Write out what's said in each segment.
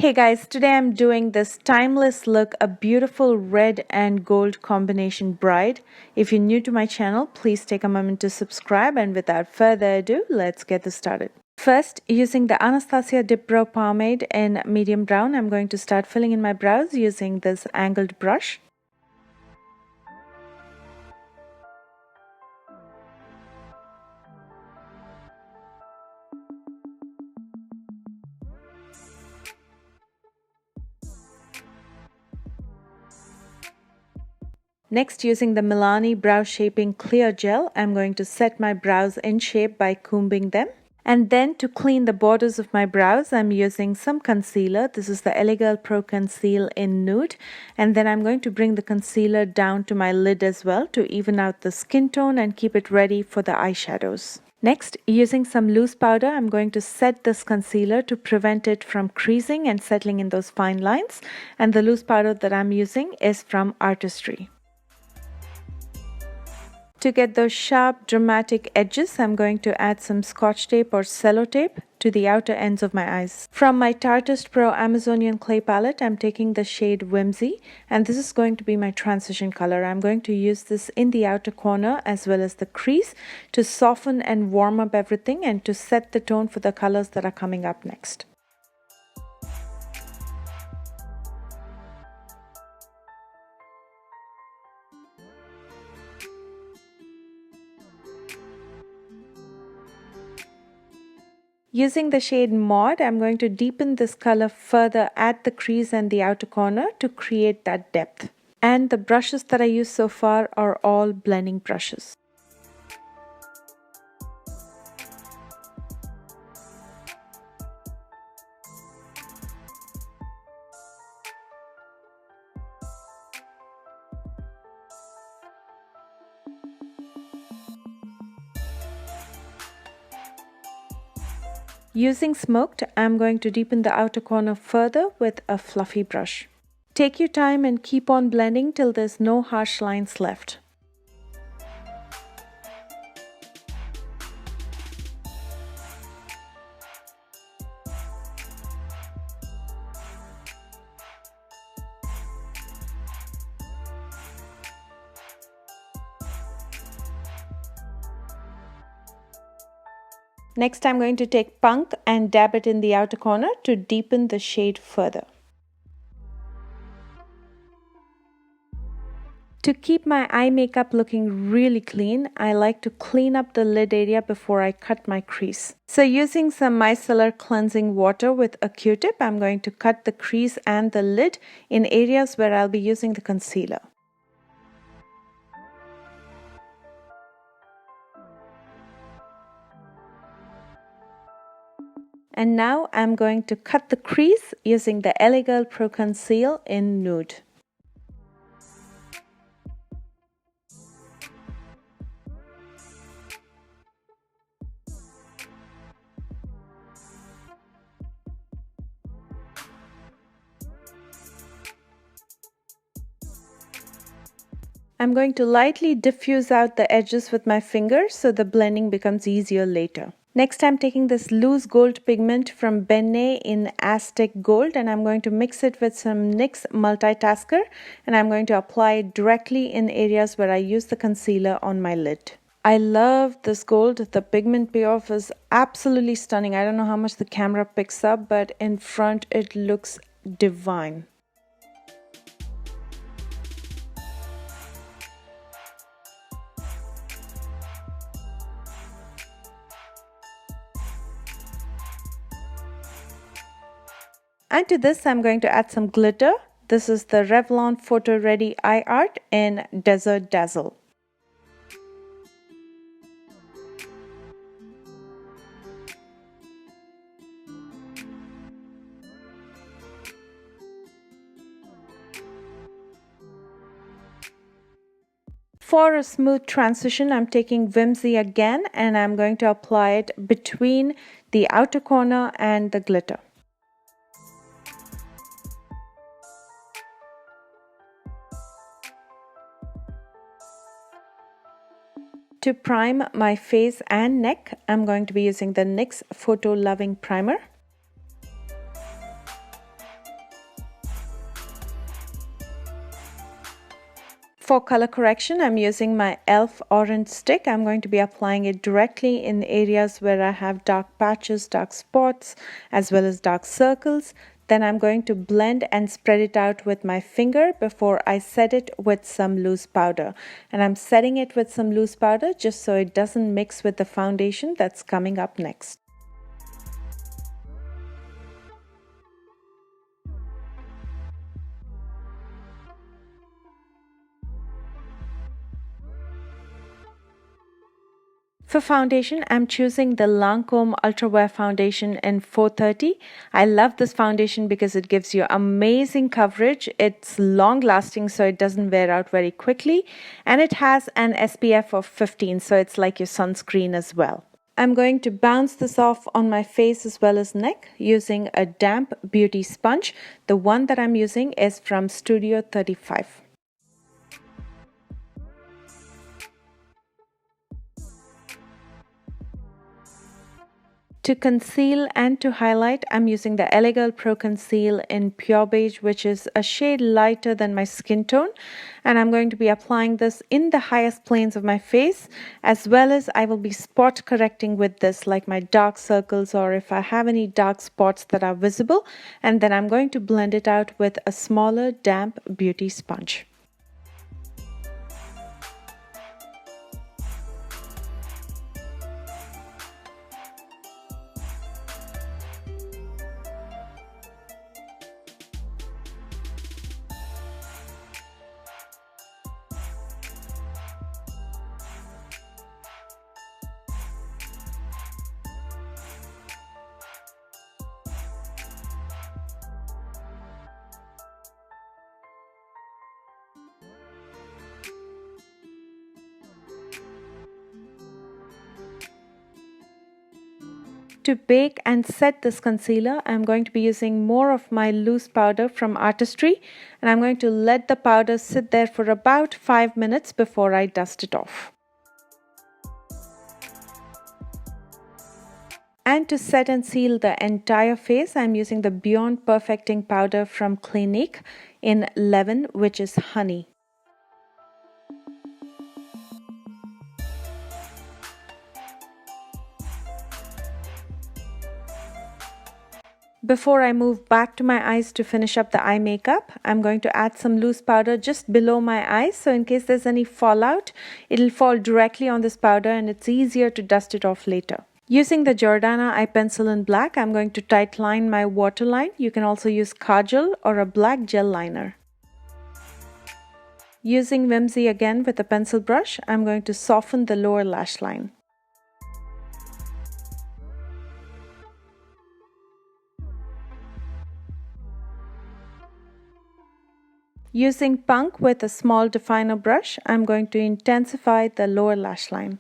Hey guys, today I'm doing this timeless look, a beautiful red and gold combination bride. If you're new to my channel, please take a moment to subscribe, and without further ado, let's get this started. First, using the Anastasia Dip Brow Pomade in medium brown, I'm going to start filling in my brows using this angled brush. Next, using the Milani Brow Shaping Clear Gel, I'm going to set my brows in shape by combing them. And then to clean the borders of my brows, I'm using some concealer. This is the Elegirl Pro Conceal in Nude. And then I'm going to bring the concealer down to my lid as well to even out the skin tone and keep it ready for the eyeshadows. Next, using some loose powder, I'm going to set this concealer to prevent it from creasing and settling in those fine lines. And the loose powder that I'm using is from Artistry. To get those sharp, dramatic edges, I'm going to add some scotch tape or cello tape to the outer ends of my eyes. From my Tartist Pro Amazonian Clay palette, I'm taking the shade Whimsy, and this is going to be my transition color. I'm going to use this in the outer corner as well as the crease to soften and warm up everything and to set the tone for the colors that are coming up next. Using the shade Maud, I'm going to deepen this color further at the crease and the outer corner to create that depth. And the brushes that I use so far are all blending brushes. Using Smoked, I'm going to deepen the outer corner further with a fluffy brush. Take your time and keep on blending till there's no harsh lines left. Next, I'm going to take Punk and dab it in the outer corner to deepen the shade further. To keep my eye makeup looking really clean, I like to clean up the lid area before I cut my crease. So using some micellar cleansing water with a Q-tip, I'm going to cut the crease and the lid in areas where I'll be using the concealer. And now I'm going to cut the crease using the Elegirl Pro Conceal in Nude. I'm going to lightly diffuse out the edges with my fingers so the blending becomes easier later. Next, I'm taking this loose gold pigment from Benne in Aztec Gold, and I'm going to mix it with some NYX Multitasker, and I'm going to apply it directly in areas where I use the concealer on my lid. I love this gold. The pigment payoff is absolutely stunning. I don't know how much the camera picks up, but in front it looks divine. And to this, I'm going to add some glitter. This is the Revlon Photo Ready Eye Art in Desert Dazzle. For a smooth transition, I'm taking Whimsy again, and I'm going to apply it between the outer corner and the glitter. To prime my face and neck, I'm going to be using the NYX Photo Loving Primer. For color correction, I'm using my e.l.f. orange stick. I'm going to be applying it directly in areas where I have dark patches, dark spots, as well as dark circles. Then I'm going to blend and spread it out with my finger before I set it with some loose powder. And I'm setting it with some loose powder just so it doesn't mix with the foundation that's coming up next. For foundation, I'm choosing the Lancome Ultra Wear Foundation in 430. I love this foundation because it gives you amazing coverage. It's long lasting, so it doesn't wear out very quickly. And it has an SPF of 15, so it's like your sunscreen as well. I'm going to bounce this off on my face as well as neck using a damp beauty sponge. The one that I'm using is from Studio 35. To conceal and to highlight, I'm using the LA Girl Pro Conceal in Pure Beige, which is a shade lighter than my skin tone. And I'm going to be applying this in the highest planes of my face, as well as I will be spot correcting with this, like my dark circles or if I have any dark spots that are visible. And then I'm going to blend it out with a smaller damp beauty sponge. To bake and set this concealer, I'm going to be using more of my loose powder from Artistry, and I'm going to let the powder sit there for about 5 minutes before I dust it off. And to set and seal the entire face, I'm using the Beyond Perfecting powder from Clinique in 11, which is honey. Before I move back to my eyes to finish up the eye makeup, I'm going to add some loose powder just below my eyes, so in case there's any fallout, it'll fall directly on this powder and it's easier to dust it off later. Using the Jordana eye pencil in black, I'm going to tight line my waterline. You can also use kajal or a black gel liner. Using Whimsy again with a pencil brush, I'm going to soften the lower lash line. Using Punk with a small definer brush, I'm going to intensify the lower lash line.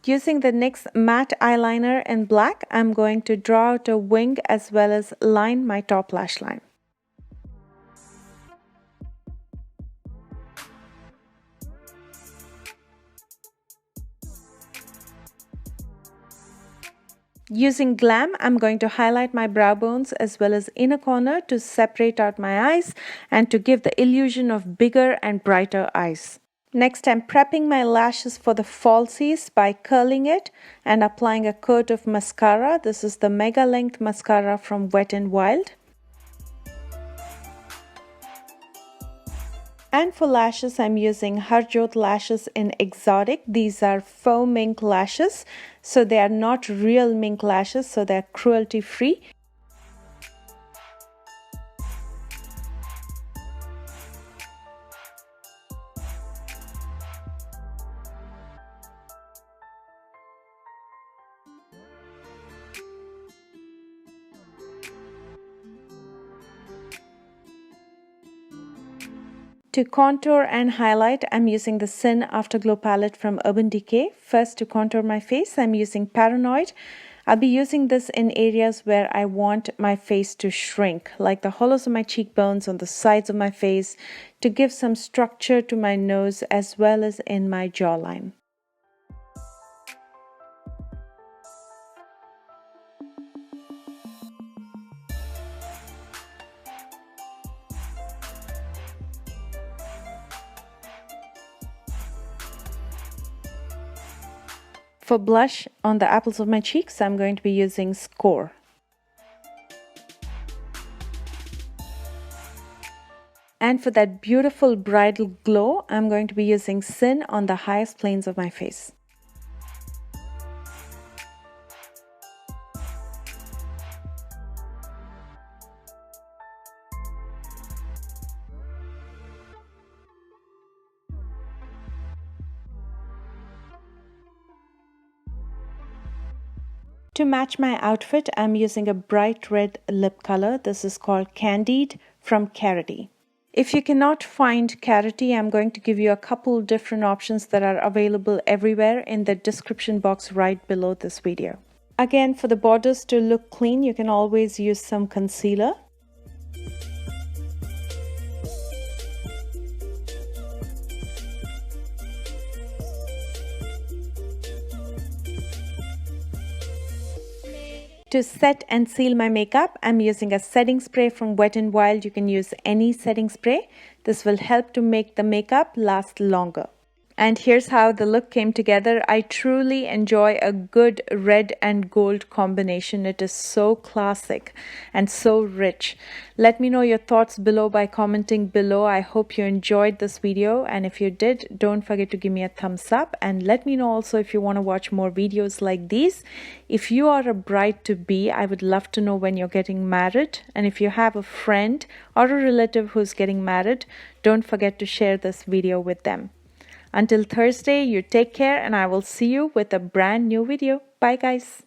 Using the NYX matte eyeliner in black, I'm going to draw out a wing as well as line my top lash line. Using Glam, I'm going to highlight my brow bones as well as inner corner to separate out my eyes and to give the illusion of bigger and brighter eyes. Next, I'm prepping my lashes for the falsies by curling it and applying a coat of mascara. This is the Mega Length Mascara from Wet n Wild. And for lashes, I'm using Harjot lashes in Exotic. These are faux mink lashes, so they are not real mink lashes, so they're cruelty free. To contour and highlight, I'm using the Sin Afterglow palette from Urban Decay. First, to contour my face, I'm using Paranoid. I'll be using this in areas where I want my face to shrink, like the hollows of my cheekbones, on the sides of my face, to give some structure to my nose as well as in my jawline. For blush on the apples of my cheeks, I'm going to be using Score. And for that beautiful bridal glow, I'm going to be using Sin on the highest planes of my face. To match my outfit, I'm using a bright red lip color. This is called Candied from Carity. If you cannot find Carity, I'm going to give you a couple different options that are available everywhere in the description box right below this video. Again, for the borders to look clean, you can always use some concealer. To set and seal my makeup, I'm using a setting spray from Wet n Wild. You can use any setting spray. This will help to make the makeup last longer. And here's how the look came together. I truly enjoy a good red and gold combination. It is so classic and so rich. Let me know your thoughts below by commenting below. I hope you enjoyed this video, and if you did, don't forget to give me a thumbs up, and let me know also if you want to watch more videos like these. If you are a bride-to-be, I would love to know when you're getting married, and if you have a friend or a relative who's getting married, don't forget to share this video with them. Until Thursday, you take care, and I will see you with a brand new video. Bye guys.